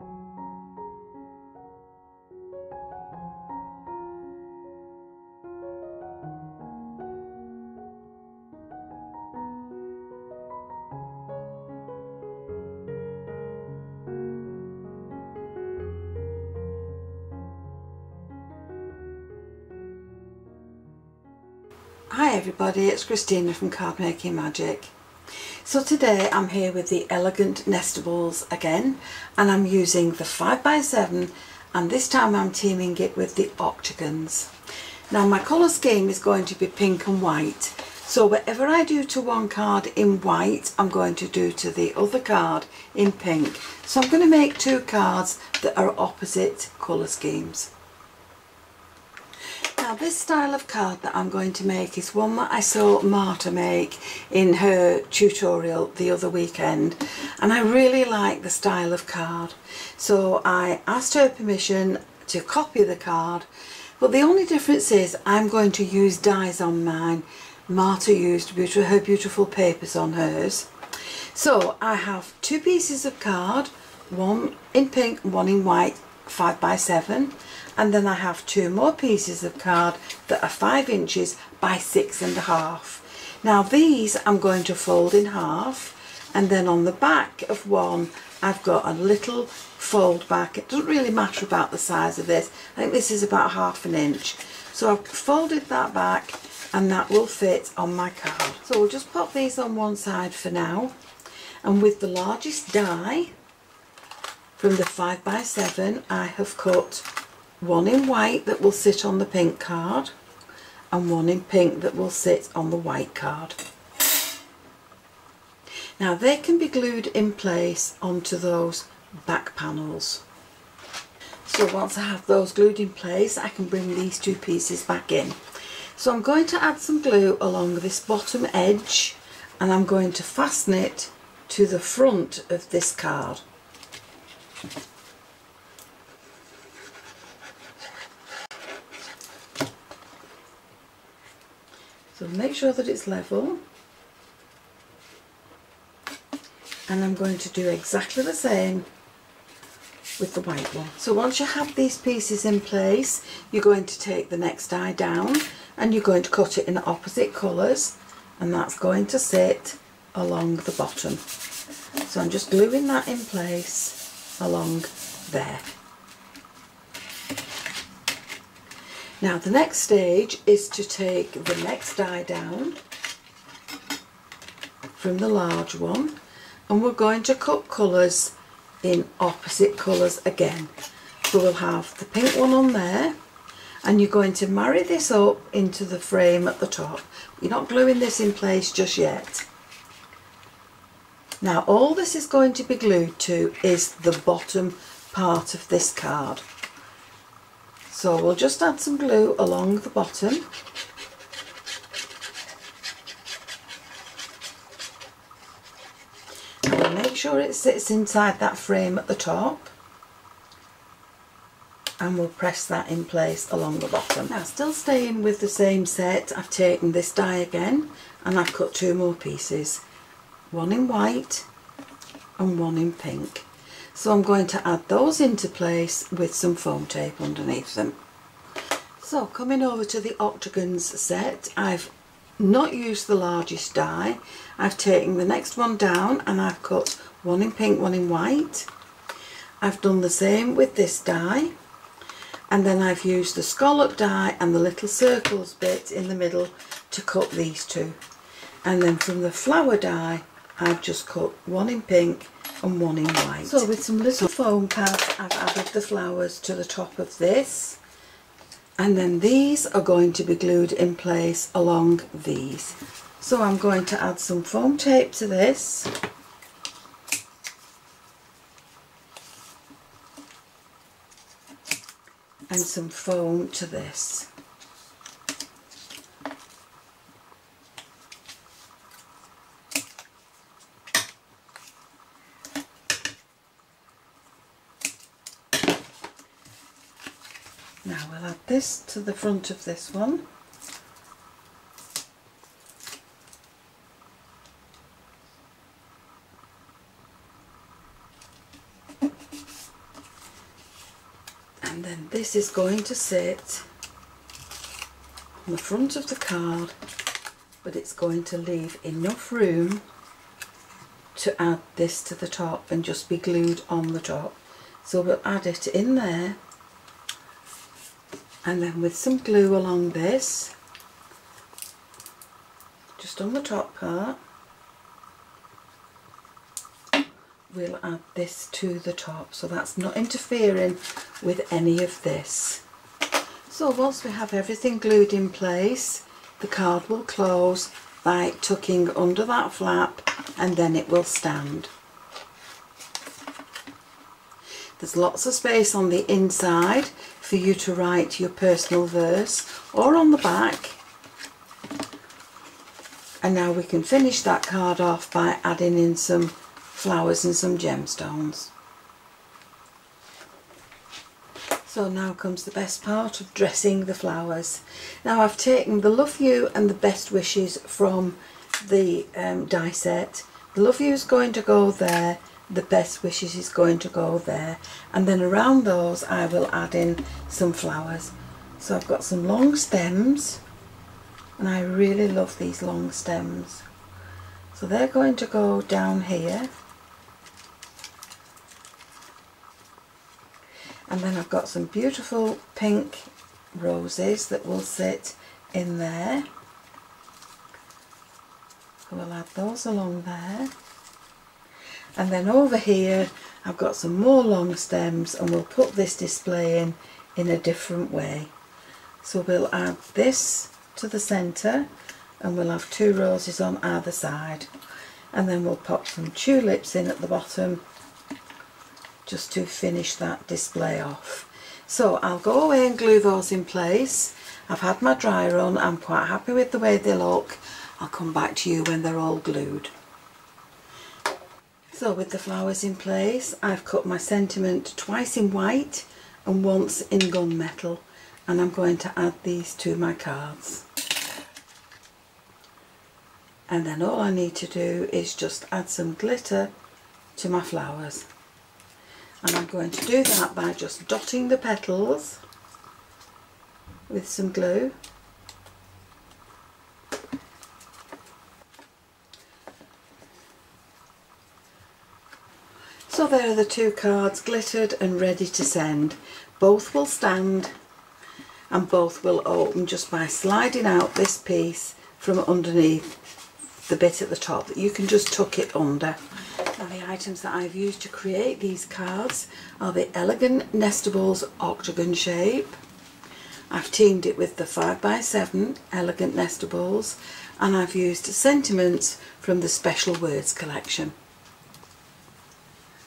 Hi everybody, it's Christina from Card Making Magic. So today I'm here with the Elegant Nestables again, and I'm using the 5x7, and this time I'm teaming it with the Octagons. Now my colour scheme is going to be pink and white, so whatever I do to one card in white I'm going to do to the other card in pink. So I'm going to make two cards that are opposite colour schemes. Now this style of card that I'm going to make is one that I saw Marta make in her tutorial the other weekend, and I really like the style of card, so I asked her permission to copy the card, but the only difference is I'm going to use dies on mine. Marta used her beautiful papers on hers. So I have two pieces of card, one in pink, one in white, 5x7. And then I have two more pieces of card that are 5 inches by 6.5. Now these I'm going to fold in half, and then on the back of one I've got a little fold back. It doesn't really matter about the size of this. I think this is about 1/2 inch. So I've folded that back, and that will fit on my card. So we'll just pop these on one side for now. And with the largest die from the 5x7, I have cut one in white that will sit on the pink card, and one in pink that will sit on the white card. Now they can be glued in place onto those back panels. So once I have those glued in place, I can bring these two pieces back in. So I'm going to add some glue along this bottom edge, and I'm going to fasten it to the front of this card. So make sure that it's level, and I'm going to do exactly the same with the white one. So once you have these pieces in place, you're going to take the next die down, and you're going to cut it in opposite colours, and that's going to sit along the bottom. So I'm just gluing that in place along there. Now the next stage is to take the next die down from the large one, and we're going to cut colours in opposite colours again. So we'll have the pink one on there, and you're going to marry this up into the frame at the top. You're not gluing this in place just yet. Now all this is going to be glued to is the bottom part of this card. So we'll just add some glue along the bottom, and we'll make sure it sits inside that frame at the top, and we'll press that in place along the bottom. Now still staying with the same set, I've taken this die again, and I've cut two more pieces, one in white and one in pink. So I'm going to add those into place with some foam tape underneath them. So coming over to the Octagons set, I've not used the largest die. I've taken the next one down, and I've cut one in pink, one in white. I've done the same with this die, and then I've used the scallop die and the little circles bit in the middle to cut these two. And then from the flower die, I've just cut one in pink and one in white. So with some little foam pads, I've added the flowers to the top of this, and then these are going to be glued in place along these. So I'm going to add some foam tape to this, and some foam to this. Now we'll add this to the front of this one. And then this is going to sit on the front of the card, but it's going to leave enough room to add this to the top and just be glued on the top. So we'll add it in there, and then with some glue along this, just on the top part, we'll add this to the top, so that's not interfering with any of this. So once we have everything glued in place, the card will close by tucking under that flap, and then it will stand. There's lots of space on the inside for you to write your personal verse, or on the back. And now we can finish that card off by adding in some flowers and some gemstones. So now comes the best part of dressing the flowers. Now I've taken the Love You and the Best Wishes from the die set. The Love You is going to go there, the Best Wishes is going to go there, and then around those I will add in some flowers. So I've got some long stems, and I really love these long stems. So they're going to go down here. And then I've got some beautiful pink roses that will sit in there. So we'll add those along there. And then over here I've got some more long stems, and we'll put this display in a different way. So we'll add this to the centre, and we'll have 2 roses on either side. And then we'll pop some tulips in at the bottom, just to finish that display off. So I'll go away and glue those in place. I've had my dry run, I'm quite happy with the way they look. I'll come back to you when they're all glued. So with the flowers in place, I've cut my sentiment twice in white and once in gunmetal, and I'm going to add these to my cards. And then all I need to do is just add some glitter to my flowers. And I'm going to do that by just dotting the petals with some glue. So there are the 2 cards glittered and ready to send. Both will stand and both will open just by sliding out this piece from underneath the bit at the top. That you can just tuck it under. Now the items that I've used to create these cards are the Elegant Nestables Octagon shape. I've teamed it with the 5x7 Elegant Nestables, and I've used sentiments from the Special Words collection.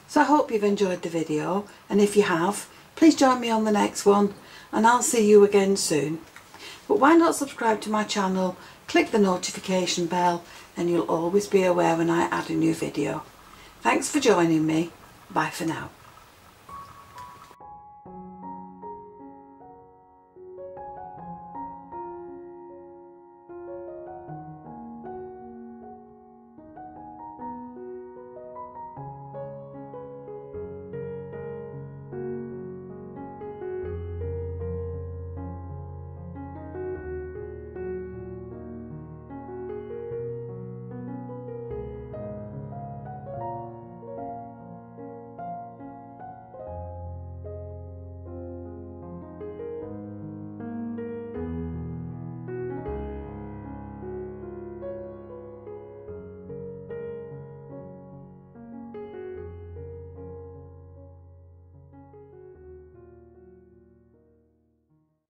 So I hope you've enjoyed the video, and if you have, please join me on the next one, and I'll see you again soon. But why not subscribe to my channel, click the notification bell, and you'll always be aware when I add a new video. Thanks for joining me. Bye for now.